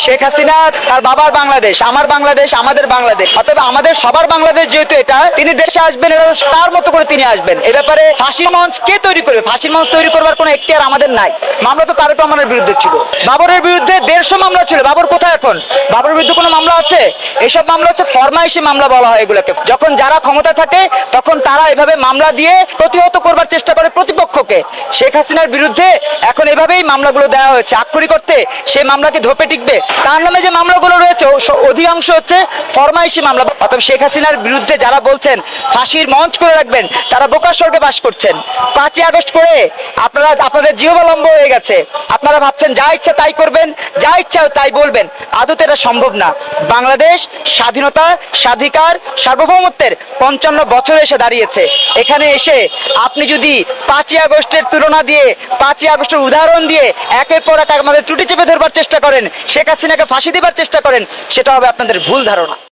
শেখ হাসিনা তার বাবার বাংলাদেশ, আমার বাংলাদেশ, আমাদের বাংলাদেশ, অতএব আমাদের সবার বাংলাদেশ যেহেতু এটা, তিনি দেশে আসবেন, এটা তার মতো করে তিনি আসবেন। এ ব্যাপারে ফাঁসির মঞ্চ কে তৈরি করবে? ফাঁসির মঞ্চ তৈরি করবার কোনো এখতিয়ার আমাদের নাই। মামলা তো তারেক রহমানের বিরুদ্ধে ছিল, বাবরের বিরুদ্ধে 150 মামলা ছিল। বাবর কোথায় এখন? বাবরের বিরুদ্ধে কোনো মামলা আছে? এসব মামলা হচ্ছে ফরমাইশি মামলা বলা হয় এগুলোকে। যখন যারা ক্ষমতা থাকে তখন তারা এভাবে মামলা দিয়ে প্রতিহত করবার চেষ্টা করে প্রতিপক্ষকে। শেখ হাসিনার বিরুদ্ধে এখন এভাবেই মামলাগুলো দেওয়া হয়েছে আক্ষরি করতে। সেই মামলাকে ধোপে টিকবে? তার নামে যে মামলাগুলো রয়েছে অধিকাংশ হচ্ছে ফরমাইশি মামলা। অতএব শেখ হাসিনার বিরুদ্ধে যারা বলছেন ফাঁসির মঞ্চ করে রাখবেন, তারা বোকার স্বর্গে বাস করছেন। 5ই আগস্ট করে আপনাদের জিহবা লম্ব হয়ে গেছে। আপনারা ভাবছেন যা ইচ্ছা তাই করবেন, যা ইচ্ছা তাই বলবেন। আদতে এটা সম্ভব না। বাংলাদেশ স্বাধীনতা, স্বাধিকার, সার্বভৌমত্বের 55 বছর এসে দাঁড়িয়েছে। এখানে এসে আপনি যদি 5ই আগস্টের তুলনা দিয়ে, 5ই আগস্টের উদাহরণ দিয়ে একের পর এক আমাদের ত্রুটি চেপে ধরবার চেষ্টা করেন, শেখ হাসিনাকে ফাঁসি দেবার চেষ্টা করেন, সেটা হবে আপনাদের ভুল ধারণা।